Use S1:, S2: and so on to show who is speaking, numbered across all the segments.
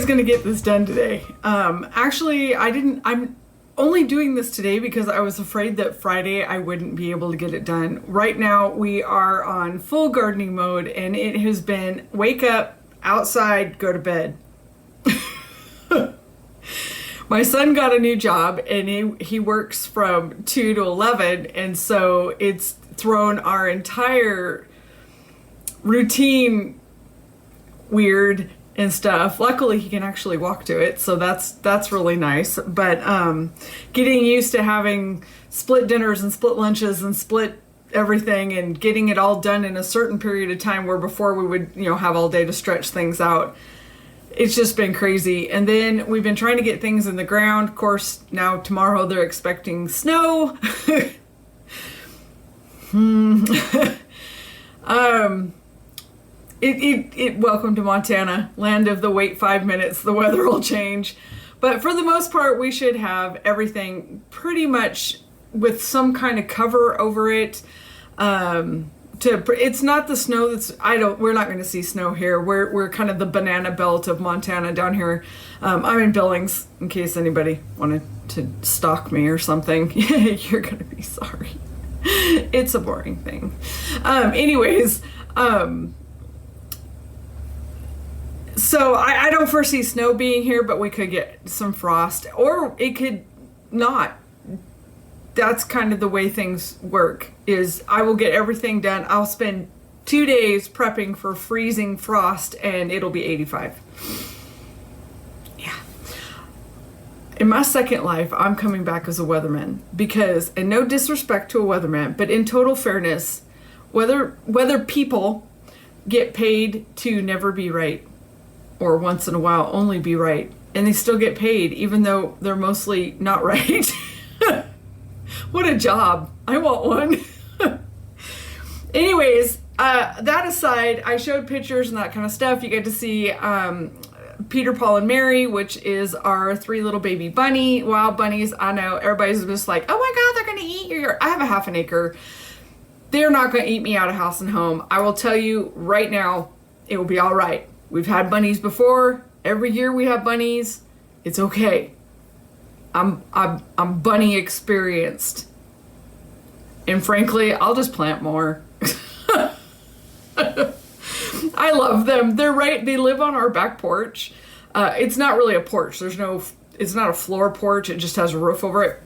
S1: was going to get this done today. Actually, I'm only doing this today because I was afraid that Friday I wouldn't be able to get it done. Right now we are on full gardening mode and it has been wake up, outside, go to bed. My son got a new job and he works from 2 to 11, and so it's thrown our entire routine weird and stuff. Luckily he can actually walk to it, so that's really nice. But getting used to having split dinners and split lunches and split everything and getting it all done in a certain period of time, where before we would, you know, have all day to stretch things out. It's just been crazy. And then we've been trying to get things in the ground. Of course, now tomorrow they're expecting snow. Welcome to Montana, land of the wait 5 minutes, the weather will change. But for the most part, we should have everything pretty much with some kind of cover over it. It's not the snow we're not going to see snow here. We're kind of the banana belt of Montana down here. I'm in Billings, in case anybody wanted to stalk me or something. You're going to be sorry. It's a boring thing. Anyways, so I don't foresee snow being here, but we could get some frost, or it could not. That's kind of the way things work, is I will get everything done. I'll spend 2 days prepping for freezing frost and it'll be 85. Yeah. In my second life, I'm coming back as a weatherman because, and no disrespect to a weatherman, but in total fairness, whether people get paid to never be right, or once in a while only be right, and they still get paid even though they're mostly not right. What a job. I want one. Anyways, that aside, I showed pictures and that kind of stuff. You get to see Peter, Paul, and Mary, which is our 3 little baby wild bunnies. I know everybody's just like, oh my God, they're going to eat your... I have a half an acre. They're not going to eat me out of house and home. I will tell you right now, it will be all right. We've had bunnies before. Every year we have bunnies. It's okay. I'm bunny experienced. And frankly, I'll just plant more. I love them. They live on our back porch. It's not really a porch. It's not a floor porch. It just has a roof over it.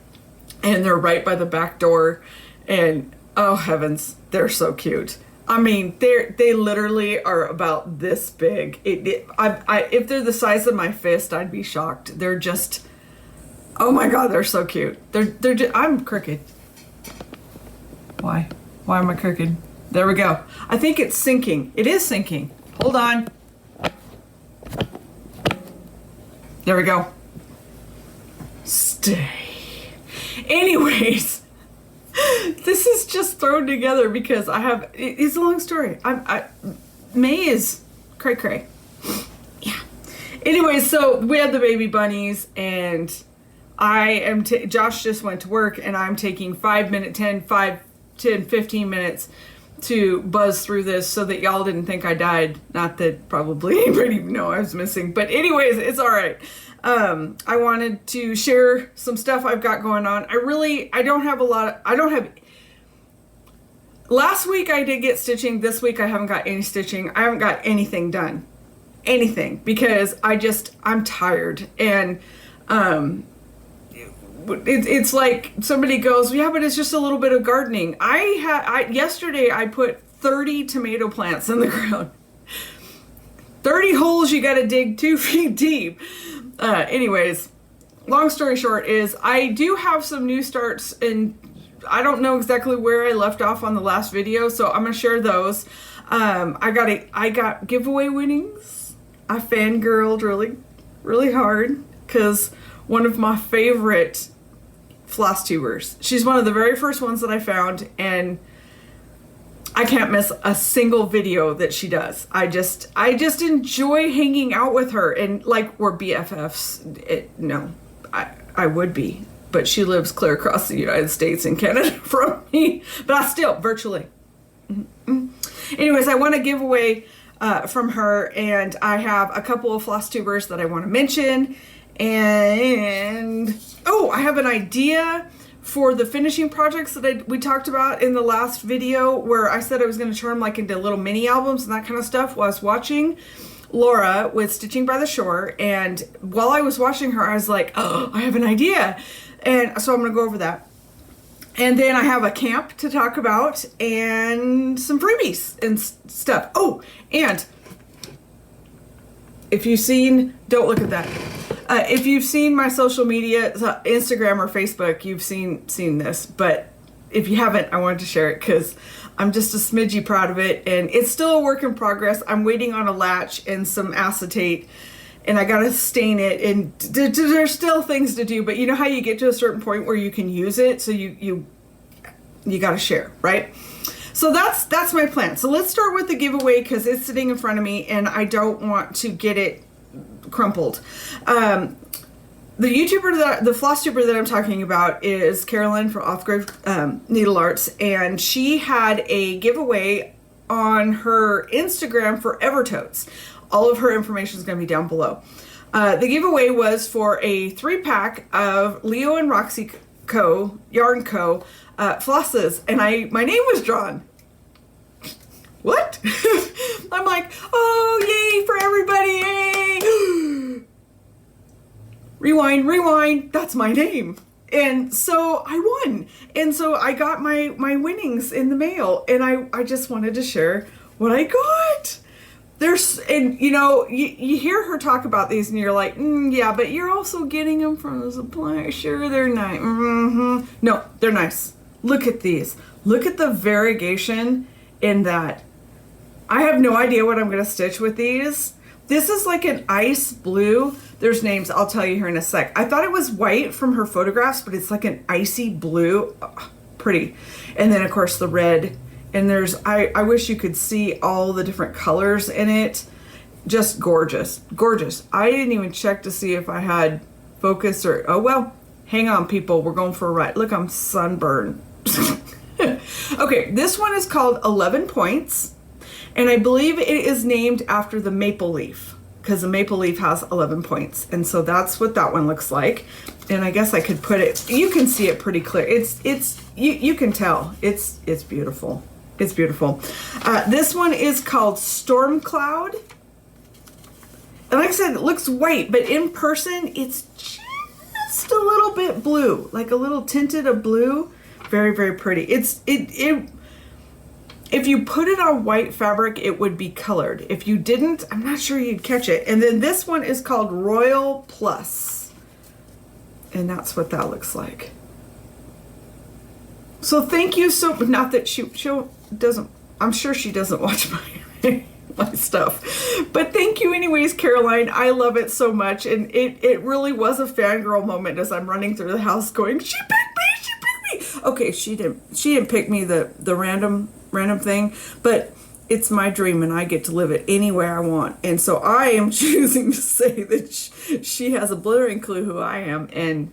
S1: And they're right by the back door. And oh heavens, they're so cute. I mean, they literally are about this big. If they're the size of my fist, I'd be shocked. They're just, oh my God, they're so cute. They're just, I'm crooked. Why am I crooked? There we go. I think it's sinking. It is sinking. Hold on. There we go. Stay. Anyways, this is just thrown together because it's a long story. May is cray cray. Yeah. Anyways, so we had the baby bunnies and Josh just went to work and I'm taking 10, 15 minutes to buzz through this so that y'all didn't think I died. Not that probably anybody even know I was missing, but anyways, it's all right. I wanted to share some stuff I've got going on. Last week I did get stitching. This week I haven't got any stitching. I haven't got anything done. Anything. Because I'm tired. And, it's like somebody goes, yeah, but it's just a little bit of gardening. Yesterday I put 30 tomato plants in the ground. 30 holes you gotta dig 2 feet deep. Anyways, long story short is I do have some new starts, and I don't know exactly where I left off on the last video, so I'm gonna share those. I got giveaway winnings. I fangirled really, really hard because one of my favorite Flosstubers. She's one of the very first ones that I found, and I can't miss a single video that she does. I just enjoy hanging out with her, and like we're BFFs. No, I would be, but she lives clear across the United States and Canada from me, but I still virtually. Anyways, I want to give away from her, and I have a couple of floss tubers that I want to mention. And oh, I have an idea for the finishing projects that we talked about in the last video, where I said I was going to turn them like into little mini albums and that kind of stuff. While I was watching Laura with Stitching by the Shore, and while I was watching her, I was like, oh, I have an idea. And so I'm going to go over that. And then I have a camp to talk about and some freebies and stuff. Oh, and if you've seen, don't look at that. If you've seen my social media, Instagram or Facebook, you've seen this. But if you haven't, I wanted to share it because I'm just a smidgy proud of it. And it's still a work in progress. I'm waiting on a latch and some acetate. And I gotta stain it, and there's still things to do, but you know how you get to a certain point where you can use it, so you gotta share, right? So that's my plan. So let's start with the giveaway because it's sitting in front of me and I don't want to get it crumpled. The floss tuber that I'm talking about is Carolyn from Off-Grade Needle Arts, and she had a giveaway on her Instagram for Evertotes. All of her information is going to be down below. The giveaway was for a 3-pack of Leo and Roxy Yarn Co. Flosses, and my name was drawn. What? I'm like, oh, yay for everybody, yay! Rewind, that's my name. And so I won. And so I got my winnings in the mail, and I just wanted to share what I got. And you know, you hear her talk about these and you're like, yeah, but you're also getting them from the supplier. Sure, they're nice. No, they're nice. Look at these. Look at the variegation in that. I have no idea what I'm going to stitch with these. This is like an ice blue. There's names. I'll tell you here in a sec. I thought it was white from her photographs, but it's like an icy blue. Oh, pretty. And then, of course, the red. And I wish you could see all the different colors in it. Just gorgeous. Gorgeous. I didn't even check to see if I had focus or, oh well, hang on people, we're going for a ride. Look, I'm sunburned. Okay, this one is called 11 Points. And I believe it is named after the maple leaf, because the maple leaf has 11 points. And so that's what that one looks like. And I guess I could put it, you can see it pretty clear. You can tell. It's beautiful. It's beautiful. This one is called Storm Cloud. And like I said, it looks white, but in person, it's just a little bit blue, like a little tinted of blue. Very, very pretty. If you put it on white fabric, it would be colored. If you didn't, I'm not sure you'd catch it. And then this one is called Royal Plus. And that's what that looks like. So thank you so much. Not that she doesn't, I'm sure she doesn't watch my stuff. But thank you anyways, Caroline. I love it so much. And it really was a fangirl moment as I'm running through the house going, she picked me. Okay, she didn't pick me, the random thing, but it's my dream and I get to live it any way I want. And so I am choosing to say that she has a blithering clue who I am. And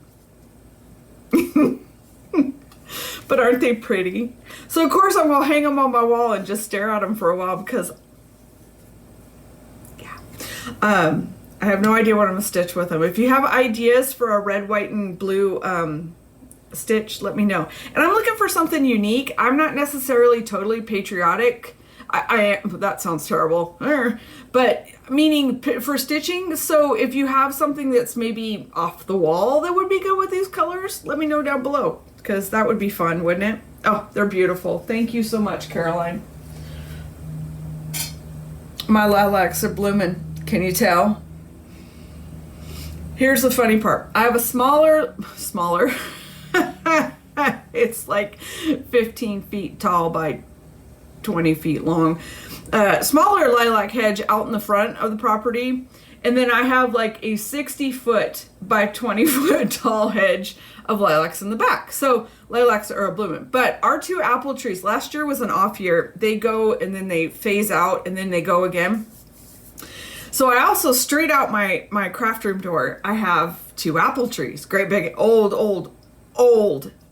S1: but aren't they pretty? So of course I'm gonna hang them on my wall and just stare at them for a while because yeah, I have no idea what I'm gonna stitch with them. If you have ideas for a red, white, and blue stitch, let me know. And I'm looking for something unique. I'm not necessarily totally patriotic. I that sounds terrible, but meaning for stitching. So if you have something that's maybe off the wall that would be good with these colors, let me know down below because that would be fun, wouldn't it? Oh, they're beautiful. Thank you so much, Caroline. My lilacs are blooming. Can you tell? Here's the funny part. I have a smaller it's like 15 feet tall by 20 feet long. Smaller lilac hedge out in the front of the property. And then I have like a 60-foot by 20-foot tall hedge of lilacs in the back. So lilacs are blooming. But our 2 apple trees, last year was an off year. They go and then they phase out and then they go again. So I also straight out my craft room door, I have 2 apple trees. Great big old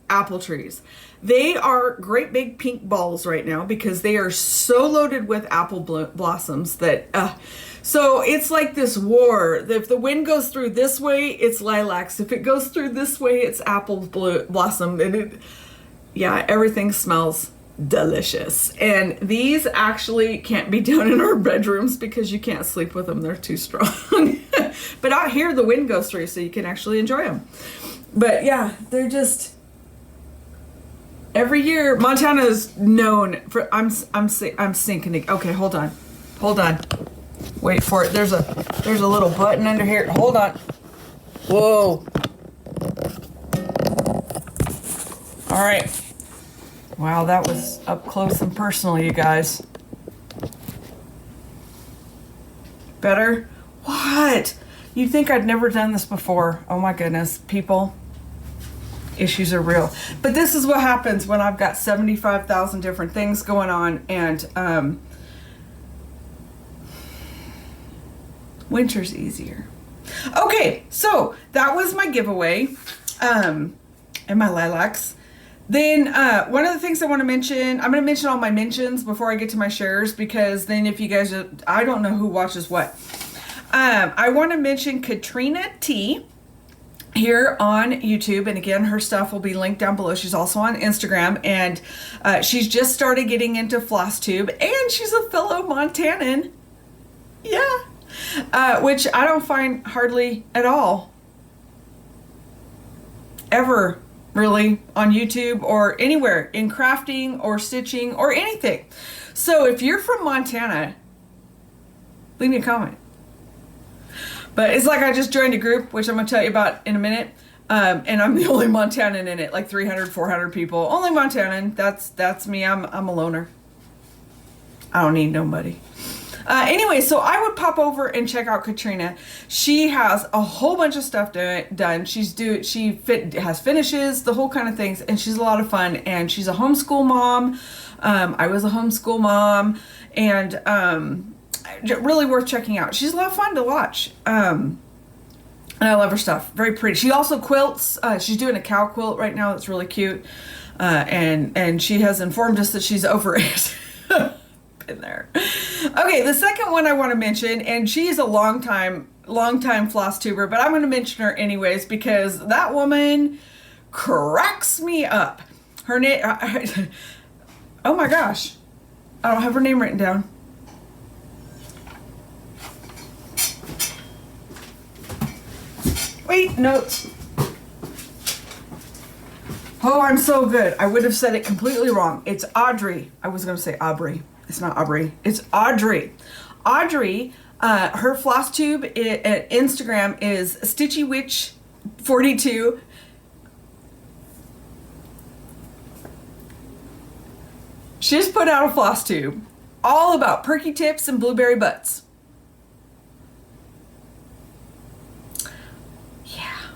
S1: apple trees. They are great big pink balls right now because they are so loaded with apple blossoms that, so it's like this war. If the wind goes through this way, it's lilacs. If it goes through this way, it's apple blossom. And yeah, everything smells delicious. And these actually can't be done in our bedrooms because you can't sleep with them. They're too strong. But out here, the wind goes through, so you can actually enjoy them. But yeah, they're just... Every year, Montana is known for. I'm sinking. Okay, hold on. Wait for it. There's a little button under here. Hold on. Whoa. All right. Wow, that was up close and personal, you guys. Better? What? You'd think I'd never done this before. Oh my goodness, people. Issues are real. But this is what happens when I've got 75,000 different things going on, and winter's easier. Okay, so that was my giveaway, and my lilacs. Then one of the things I want to mention, I'm going to mention all my mentions before I get to my shares, because then if you guys, I don't know who watches what. I want to mention Katrina T here on YouTube, and again, her stuff will be linked down below. She's also on Instagram, and she's just started getting into Flosstube, and she's a fellow Montanan. Yeah. Which I don't find hardly at all ever really on YouTube or anywhere in crafting or stitching or anything. So if you're from Montana, leave me a comment. But it's like I just joined a group, which I'm going to tell you about in a minute. And I'm the only Montanan in it, like 300, 400 people. Only Montanan. That's me. I'm a loner. I don't need nobody. Anyway, so I would pop over and check out Katrina. She has a whole bunch of stuff done. She has finishes, the whole kind of things, and she's a lot of fun. And she's a homeschool mom. I was a homeschool mom, and really worth checking out. She's a lot of fun to watch. And I love her stuff. Very pretty. She also quilts. She's doing a cow quilt right now. That's really cute. And she has informed us that she's over it. Been there. Okay, the second one I want to mention, and she's a long time floss tuber, but I'm going to mention her anyways because that woman cracks me up. Her name, oh my gosh, I don't have her name written down. Wait, notes. Oh, I'm so good. I would have said it completely wrong. It's Audrey. I was going to say Aubrey. It's not Aubrey. It's Audrey. Audrey, her Flosstube at Instagram is StitchyWitch42. She just put out a Flosstube all about perky tips and blueberry butts. Yeah.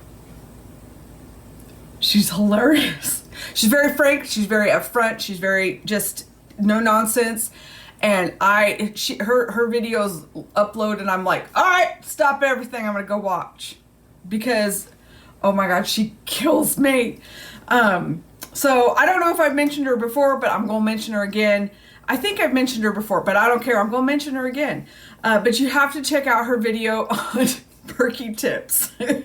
S1: She's hilarious. She's very frank. She's very upfront. She's very just no nonsense. And her videos upload and I'm like, all right, stop everything. I'm going to go watch because, oh my God, she kills me. So I don't know if I've mentioned her before, but I'm going to mention her again. I think I've mentioned her before, but I don't care. I'm going to mention her again. But you have to check out her video on perky tips. And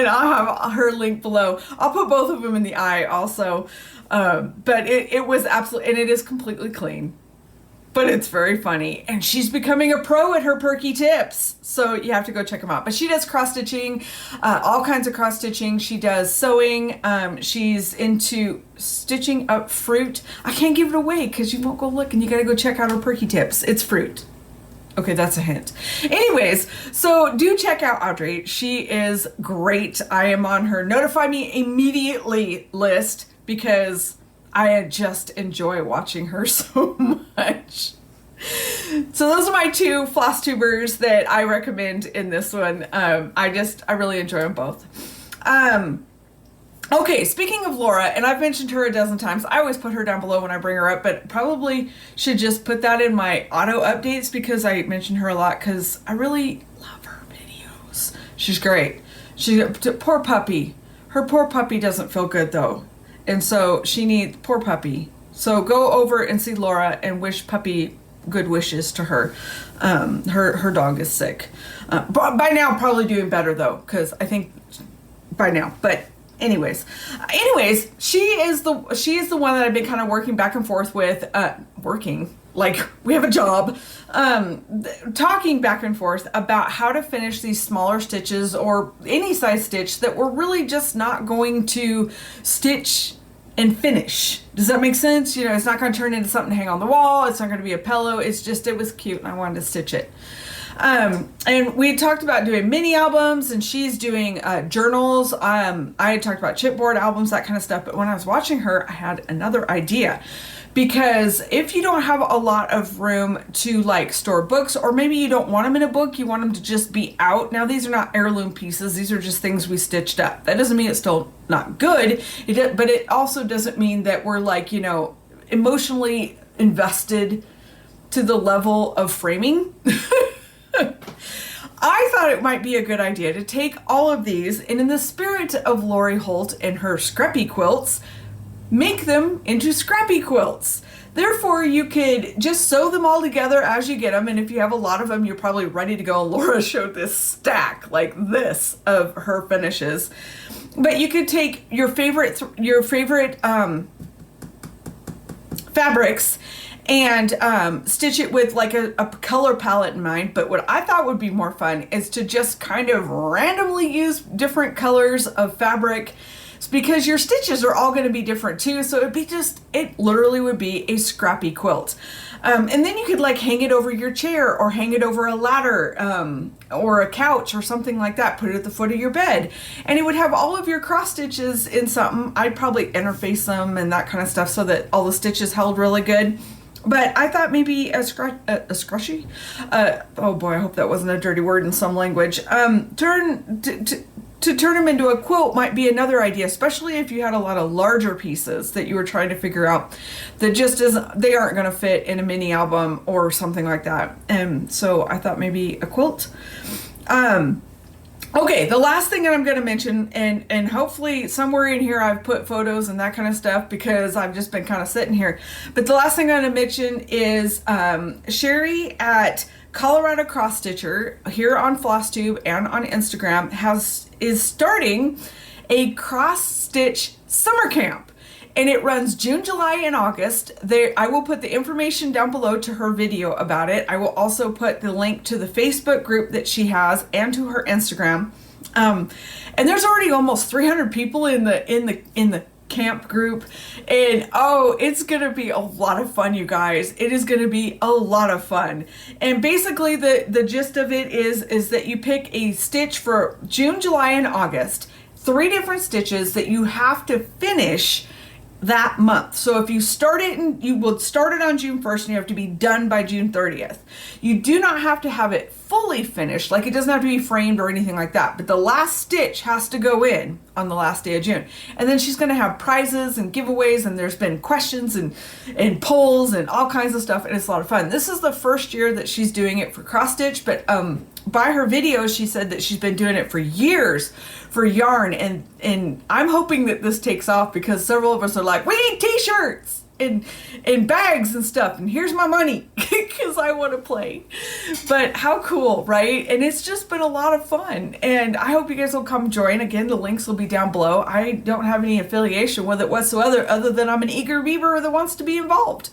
S1: I'll have her link below. I'll put both of them in the eye also. But it was absolutely, and it is completely clean, but it's very funny. And she's becoming a pro at her perky tips. So you have to go check them out. But she does cross stitching, all kinds of cross stitching. She does sewing. She's into stitching up fruit. I can't give it away because you won't go look, and you got to go check out her perky tips. It's fruit. Okay, that's a hint. Anyways, so do check out Audrey. She is great. I am on her notify me immediately list because I just enjoy watching her so much. So those are my two floss tubers that I recommend in this one. I really enjoy them both. Okay, speaking of Laura, and I've mentioned her a dozen times, I always put her down below when I bring her up, but probably should just put that in my auto updates because I mention her a lot because I really love her videos. She's great. Poor puppy. Her poor puppy doesn't feel good though. And so she needs, poor puppy. So go over and see Laura and wish puppy good wishes to her. Her dog is sick. By now probably doing better though, because I think by now, but anyways, she is the one that I've been kind of working back and forth with, working, like we have a job, talking back and forth about how to finish these smaller stitches or any size stitch that we're really just not going to stitch and finish. Does that make sense? You know, it's not going to turn into something to hang on the wall. It's not going to be a pillow. It's just, it was cute and I wanted to stitch it. And we talked about doing mini albums, and she's doing journals. I had talked about chipboard albums, that kind of stuff. But when I was watching her, I had another idea. Because if you don't have a lot of room to like store books, or maybe you don't want them in a book, you want them to just be out. Now, these are not heirloom pieces. These are just things we stitched up. That doesn't mean it's still not good. But it also doesn't mean that we're like, you know, emotionally invested to the level of framing. I thought it might be a good idea to take all of these and, in the spirit of Lori Holt and her scrappy quilts, make them into scrappy quilts. Therefore, you could just sew them all together as you get them, and if you have a lot of them, you're probably ready to go. Laura showed this stack like this of her finishes. But you could take your favorite fabrics and stitch it with like a color palette in mind. But what I thought would be more fun is to just kind of randomly use different colors of fabric, because your stitches are all going to be different too. So it literally would be a scrappy quilt. And then you could like hang it over your chair, or hang it over a ladder, or a couch or something like that. Put it at the foot of your bed, and it would have all of your cross stitches in something. I'd probably interface them and that kind of stuff so that all the stitches held really good. But I thought maybe a scrushy, oh boy, I hope that wasn't a dirty word in some language. To turn them into a quilt might be another idea, especially if you had a lot of larger pieces that you were trying to figure out that just they aren't going to fit in a mini album or something like that. And so I thought maybe a quilt. Okay, the last thing that I'm going to mention, and hopefully somewhere in here I've put photos and that kind of stuff, because I've just been kind of sitting here. But the last thing I'm going to mention is Sherry at Colorado Cross Stitcher here on Flosstube and on Instagram is starting a cross stitch summer camp, and it runs June, July, and August. I will put the information down below to her video about it. I will also put the link to the Facebook group that she has and to her Instagram. And there's already almost 300 people in the camp group, and oh, it's gonna be a lot of fun, you guys. It is gonna be a lot of fun. And basically the gist of it is that you pick a stitch for June, July, and August, 3 different stitches that you have to finish that month. So if you start it, you will start it on June 1st and you have to be done by June 30th. You do not have to have it fully finished, like it doesn't have to be framed or anything like that, but the last stitch has to go in on the last day of June. And then she's going to have prizes and giveaways, and there's been questions and polls and all kinds of stuff, and it's a lot of fun. This is the first year that she's doing it for cross stitch, but by her videos she said that she's been doing it for years for yarn, and I'm hoping that this takes off, because several of us are like, we need t-shirts and bags and stuff, and here's my money because I want to play. But how cool, right? And it's just been a lot of fun, and I hope you guys will come join. Again, the links will be down below. I don't have any affiliation with it whatsoever, other than I'm an eager beaver that wants to be involved.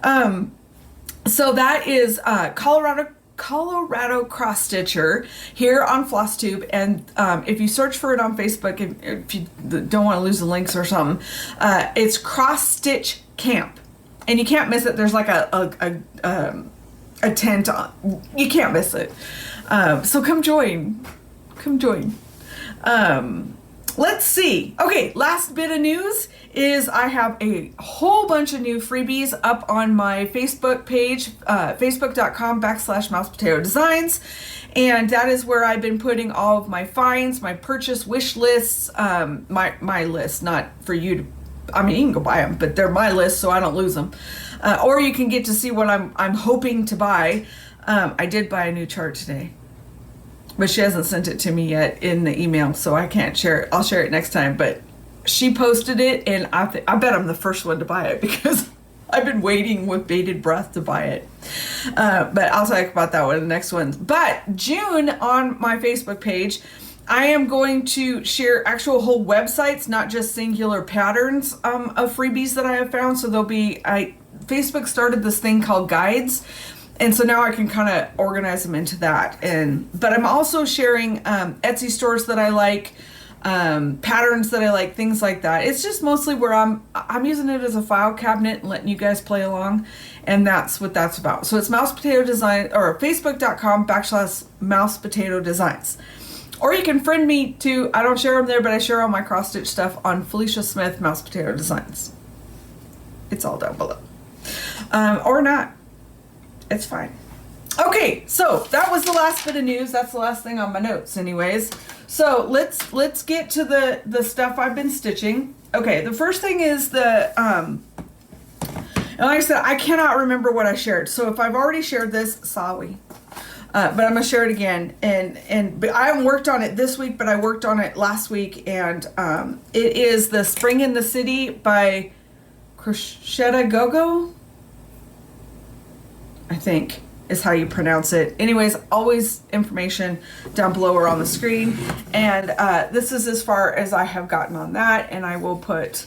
S1: So that is Colorado Cross Stitcher here on Flosstube, and if you search for it on Facebook, if you don't want to lose the links or something, it's Cross Stitch Camp, and you can't miss it. There's like a tent on. You can't miss it. So come join. Let's see. Okay, last bit of news is I have a whole bunch of new freebies up on my Facebook page, facebook.com/mousepotatodesigns. And that is where I've been putting all of my finds, my purchase wish lists, my list, not for you to, I mean, you can go buy them, but they're my list so I don't lose them. Or you can get to see what I'm hoping to buy. I did buy a new chart today. but she hasn't sent it to me yet in the email, so I can't share it. I'll share it next time, but she posted it, and I bet I'm the first one to buy it because I've been waiting with bated breath to buy it. But I'll talk about that one in the next one. But June, on my Facebook page, I am going to share actual whole websites, not just singular patterns of freebies that I have found. So there'll be, Facebook started this thing called guides. And so now I can kind of organize them into that. But I'm also sharing Etsy stores that I like, patterns that I like, things like that. It's just mostly where I'm using it as a file cabinet and letting you guys play along. And that's what that's about. So it's Mouse Potato Design, or facebook.com/Mouse Potato Designs. Or you can friend me too. I don't share them there, but I share all my cross stitch stuff on Felicia Smith Mouse Potato Designs. It's all down below. Or not. It's fine. Okay, so that was the last bit of news. That's the last thing on my notes anyways. So let's get to the stuff I've been stitching. Okay, the first thing is the and like I said, I cannot remember what I shared. So if I've already shared this, sorry. But I'm gonna share it again, but I haven't worked on it this week, but I worked on it last week, and it is the Spring in the City by Crochetta Gogo, I think is how you pronounce it. Anyways, always information down below or on the screen, and this is as far as I have gotten on that, and I will put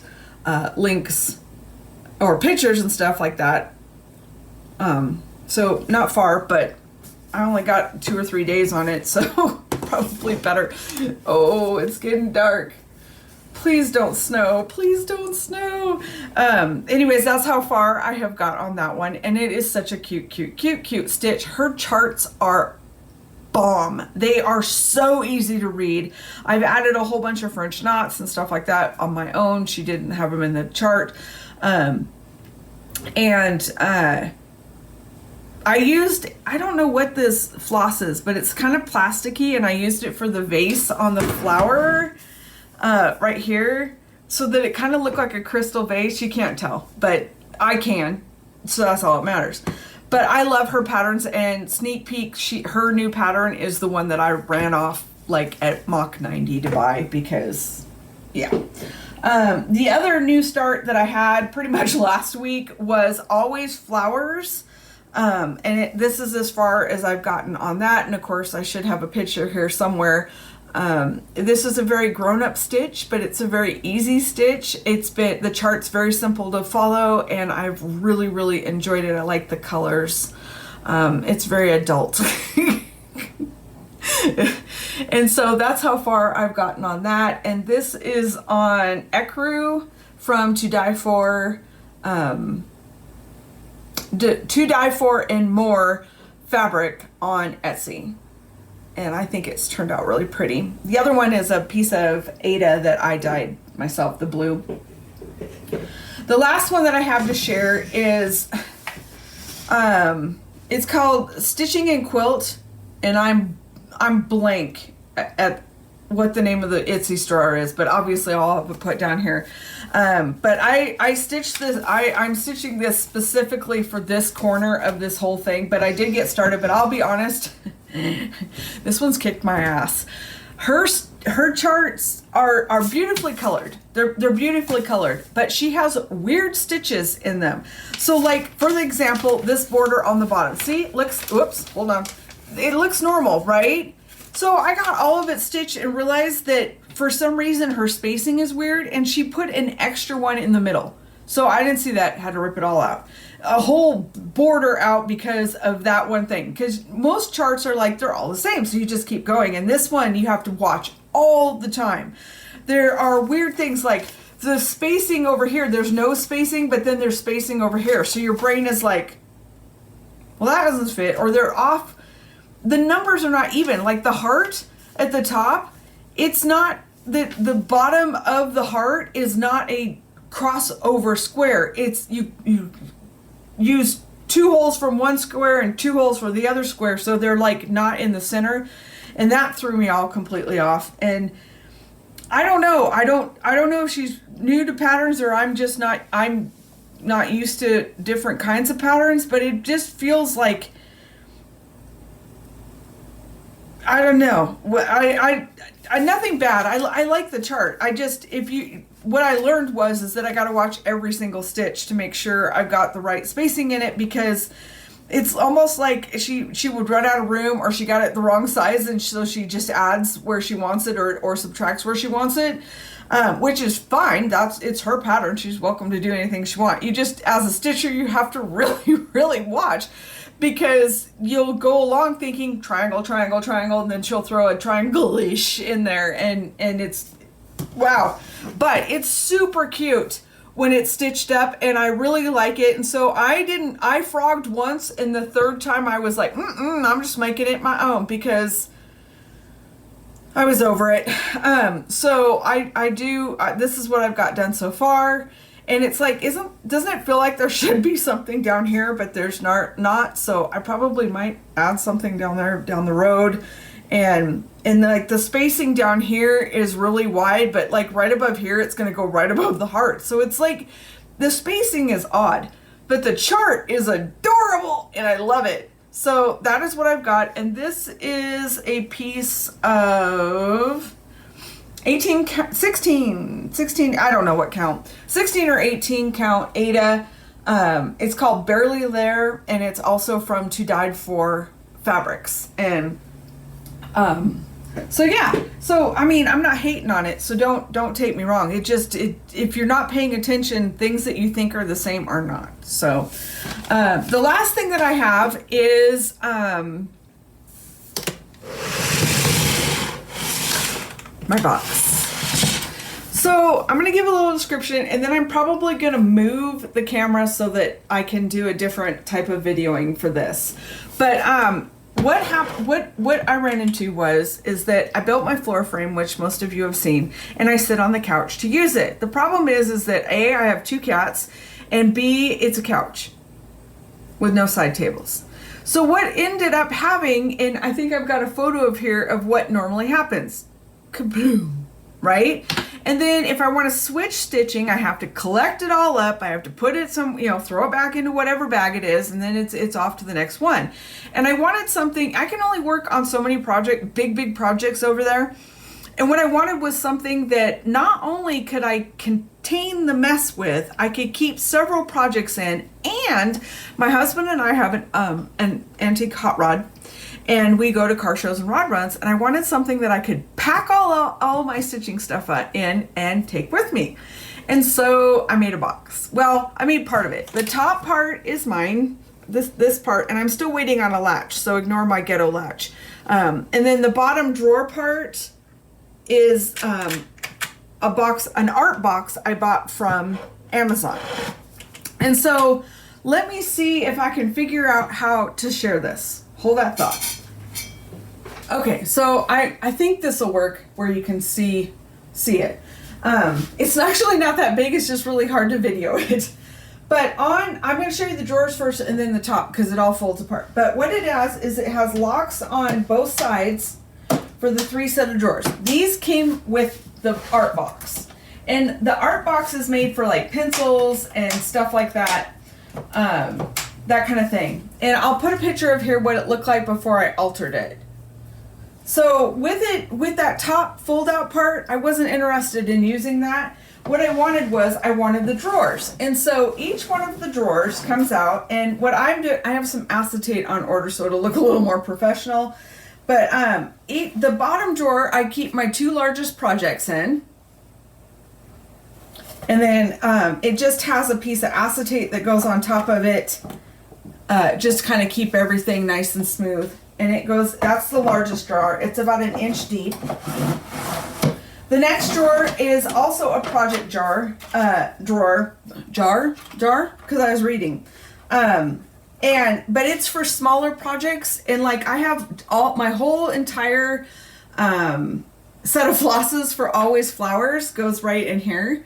S1: links or pictures and stuff like that. So not far, but I only got 2 or 3 days on it, so probably better. Oh, it's getting dark. Please don't snow. Please don't snow. Anyways, that's how far I have got on that one. And it is such a cute, cute, cute, cute stitch. Her charts are bomb. They are so easy to read. I've added a whole bunch of French knots and stuff like that on my own. She didn't have them in the chart. I don't know what this floss is, but it's kind of plasticky, and I used it for the vase on the flower right here, so that it kind of looked like a crystal vase. You can't tell, but I can, so that's all that matters. But I love her patterns, and sneak peek, her new pattern is the one that I ran off like at Mach 90 to buy, because yeah. The other new start that I had pretty much last week was Always Flowers. This is as far as I've gotten on that, and of course I should have a picture here somewhere. This is a very grown-up stitch, but it's a very easy stitch. The chart's very simple to follow, and I've really, really enjoyed it. I like the colors. It's very adult. And so that's how far I've gotten on that. And this is on Ecru from To Die For. To Die For and More fabric on Etsy, and I think it's turned out really pretty. The other one is a piece of Ada that I dyed myself, the blue. The last one that I have to share is it's called Stitching in Quilt, and I'm blank at what the name of the Etsy store is, but obviously I'll have it put down here. But I stitched this, I'm stitching this specifically for this corner of this whole thing, but I did get started, but I'll be honest, this one's kicked my ass. Her charts are beautifully colored. They're beautifully colored, but she has weird stitches in them. So like, for the example, this border on the bottom, see, it looks, whoops, hold on. It looks normal, right? So I got all of it stitched and realized that for some reason her spacing is weird, and she put an extra one in the middle. So I didn't see that, had to rip it all out. A whole border out because of that one thing. Because most charts are like, they're all the same, so you just keep going. And this one you have to watch all the time. There are weird things like the spacing over here, there's no spacing, but then there's spacing over here. So your brain is like, well, that doesn't fit, or they're off. The numbers are not even. Like the heart at the top, it's not, the bottom of the heart is not a crossover square. It's you use 2 holes from one square and 2 holes for the other square, so they're like not in the center, and that threw me all completely off. And I don't know. I don't know if she's new to patterns, or I'm not used to different kinds of patterns, but it just feels like I don't know. I nothing bad. I like the chart. I just, what I learned is that I got to watch every single stitch to make sure I've got the right spacing in it, because it's almost like she would run out of room, or she got it the wrong size, and so she just adds where she wants it, or subtracts where she wants it, which is fine. It's her pattern. She's welcome to do anything she wants. You just, as a stitcher, you have to really, really watch, because you'll go along thinking triangle, triangle, triangle, and then she'll throw a triangle-ish in there, and it's, wow. But it's super cute when it's stitched up, and I really like it. And so I frogged once, and the third time I was like, I'm just making it my own, because I was over it. So this is what I've got done so far. And it's like, doesn't it feel like there should be something down here, but there's not. So I probably might add something down there, down the road. And like the spacing down here is really wide, but like right above here, it's going to go right above the heart. So it's like the spacing is odd, but the chart is adorable and I love it. So that is what I've got. And this is a piece of 16, I don't know what count, 16 or 18 count Ada. It's called Barely There, and it's also from To Dyed For Fabrics. And so yeah, so I mean, I'm not hating on it, so don't take me wrong. If you're not paying attention, things that you think are the same are not. So the last thing that I have is my box. So I'm going to give a little description, and then I'm probably going to move the camera so that I can do a different type of videoing for this. But what I ran into is that I built my floor frame, which most of you have seen, and I sit on the couch to use it. The problem is that A, I have 2 cats, and B, it's a couch with no side tables. So what ended up having, and I think I've got a photo of here of what normally happens. Kaboom, right? And then if I want to switch stitching, I have to collect it all up. I have to put it throw it back into whatever bag it is, and then it's off to the next one. And I wanted something, I can only work on so many big projects over there. And what I wanted was something that not only could I contain the mess with, I could keep several projects in, and my husband and I have an antique hot rod, and we go to car shows and rod runs, and I wanted something that I could pack all my stitching stuff in and take with me. And so I made a box. Well, I made part of it. The top part is mine, this part, and I'm still waiting on a latch, so ignore my ghetto latch. And then the bottom drawer part is an art box I bought from Amazon. And so let me see if I can figure out how to share this. Hold that thought. Okay, so I think this will work where you can see it. It's actually not that big, it's just really hard to video it. But I'm going to show you the drawers first and then the top, because it all folds apart. But what it has is it has locks on both sides for the 3 set of drawers. These came with the art box. And the art box is made for like pencils and stuff like that. That kind of thing. And I'll put a picture of here what it looked like before I altered it. So with that top fold out part, I wasn't interested in using that. What I wanted the drawers. And so each one of the drawers comes out, and what I'm doing, I have some acetate on order so it'll look a little more professional. But the bottom drawer, I keep my 2 largest projects in. And then it just has a piece of acetate that goes on top of it, just kind of keep everything nice and smooth. And that's the largest drawer. It's about 1 inch deep. The next drawer is also a project jar, because I was reading. But it's for smaller projects, and like I have my whole entire set of flosses for Always Flowers goes right in here.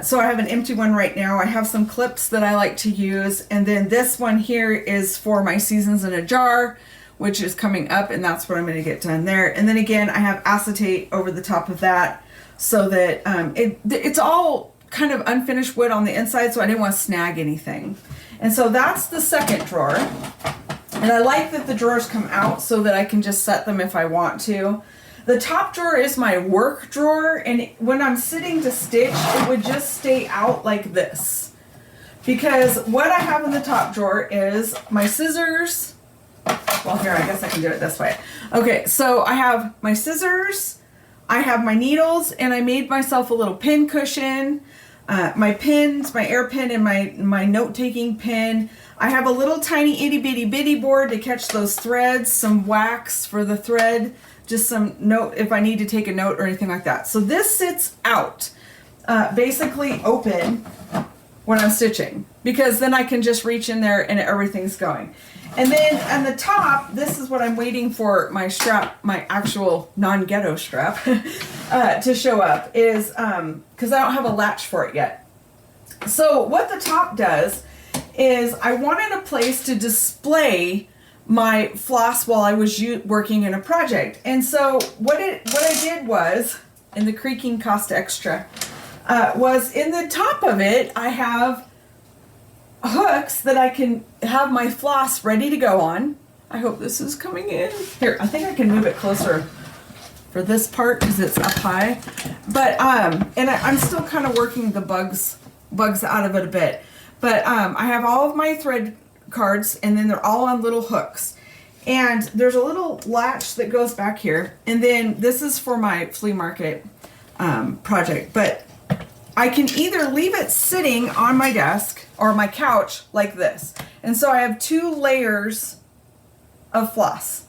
S1: So I have an empty one right now. I have some clips that I like to use, and then this one here is for my Seasons in a Jar, which is coming up, and that's what I'm going to get done there. And then again, I have acetate over the top of that, so that it's all kind of unfinished wood on the inside, so I didn't want to snag anything. And so that's the second drawer. And I like that the drawers come out so that I can just set them if I want to. The top drawer is my work drawer, and when I'm sitting to stitch, it would just stay out like this. Because what I have in the top drawer is my scissors. Well, here, I guess I can do it this way. Okay, so I have my scissors, I have my needles, and I made myself a little pin cushion, my pins, my air pin, and my note-taking pin. I have a little tiny itty-bitty board to catch those threads, some wax for the thread, just some note if I need to take a note or anything like that. So this sits out, basically open when I'm stitching, because then I can just reach in there and everything's going. And then on the top, this is what I'm waiting for my strap, my actual non-ghetto strap to show up, is because I don't have a latch for it yet. So what the top does is I wanted a place to display my floss while I was working in a project. And so what I did was, and the creaking cost extra, was in the top of it, I have hooks that I can have my floss ready to go on. I hope this is coming in. Here, I think I can move it closer for this part because it's up high. But, and I'm still kind of working the bugs out of it a bit. But I have all of my thread cards, and then they're all on little hooks. And there's a little latch that goes back here. And then this is for my flea market project. But I can either leave it sitting on my desk or my couch like this. And so I have 2 layers of floss.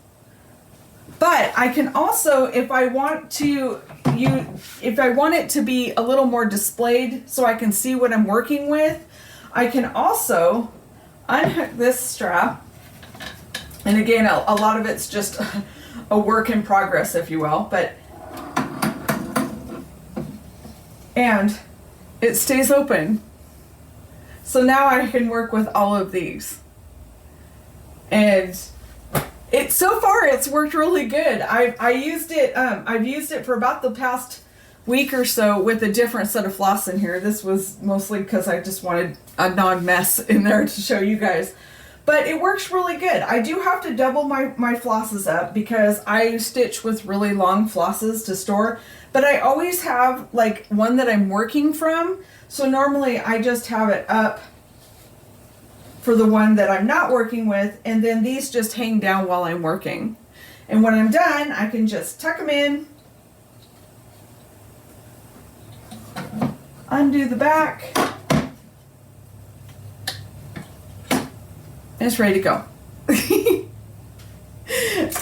S1: But I can also, if I want it to be a little more displayed so I can see what I'm working with, I can also unhook this strap. And again, a lot of it's just a work in progress, if you will, and it stays open. So now I can work with all of these. And so far it's worked really good. I've used it for about the past week or so with a different set of floss in here. This was mostly because I just wanted a non-mess in there to show you guys. But it works really good. I do have to double my flosses up because I stitch with really long flosses to store. But I always have like one that I'm working from. So normally I just have it up for the one that I'm not working with. And then these just hang down while I'm working. And when I'm done, I can just tuck them in, undo the back, and it's ready to go.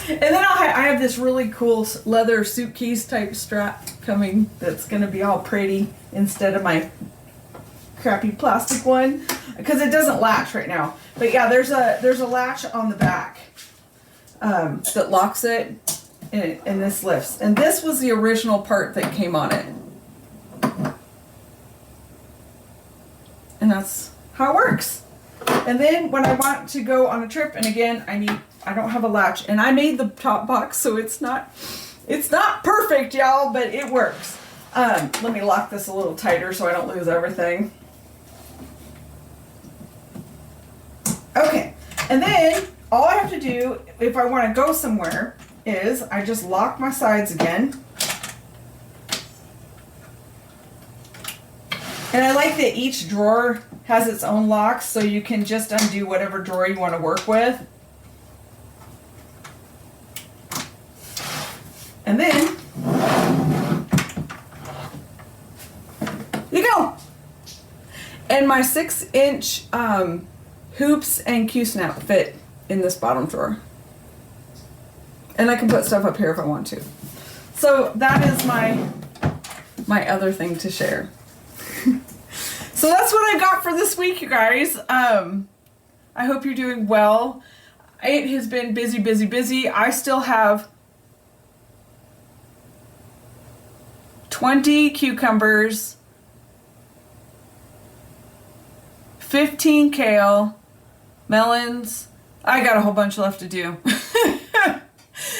S1: And then I have this really cool leather suitcase type strap coming that's going to be all pretty instead of my crappy plastic one, because it doesn't latch right now. But yeah, there's a latch on the back that locks it, and this lifts. And this was the original part that came on it. And that's how it works. And then when I want to go on a trip, and again, I don't have a latch, and I made the top box, so it's not perfect, y'all, but it works. Let me lock this a little tighter so I don't lose everything. Okay, and then all I have to do if I want to go somewhere is I just lock my sides again. And I like that each drawer has its own locks, so you can just undo whatever drawer you want to work with. And then, you go. And my 6-inch hoops and Q-snap fit in this bottom drawer. And I can put stuff up here if I want to. So that is my other thing to share. So that's what I got for this week, you guys. I hope you're doing well. It has been busy, busy, busy. I still have 20 cucumbers, 15 kale, melons. I got a whole bunch left to do.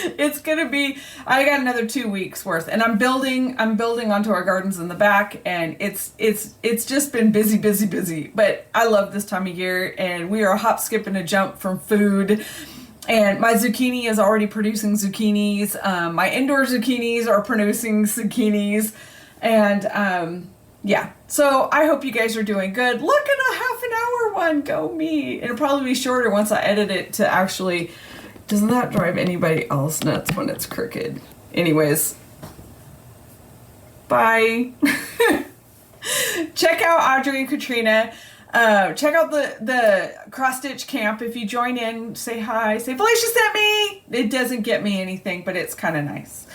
S1: It's gonna be, I got another 2 weeks worth, and I'm building onto our gardens in the back, and it's just been busy, busy, busy. But I love this time of year, and we are a hop, skip, and a jump from food. And my zucchini is already producing zucchinis. My indoor zucchinis are producing zucchinis. And yeah, so I hope you guys are doing good. Look at a half an hour one. Go me. It'll probably be shorter once I edit it to actually... Doesn't that drive anybody else nuts when it's crooked? Anyways. Bye. Check out Audrey and Katrina. Check out the cross-stitch camp. If you join in, say hi. Say, Felicia sent me! It doesn't get me anything, but it's kind of nice.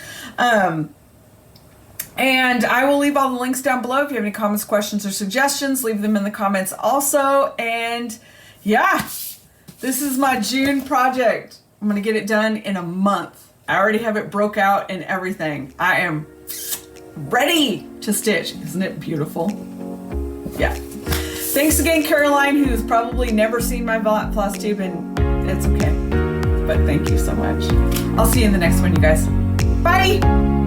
S1: And I will leave all the links down below. If you have any comments, questions, or suggestions, leave them in the comments also. And yeah, this is my June project. I'm going to get it done in a month. I already have it broke out and everything. I am ready to stitch. Isn't it beautiful? Yeah. Thanks again, Caroline, who's probably never seen my Flosstube, and it's okay. But thank you so much. I'll see you in the next one, you guys. Bye!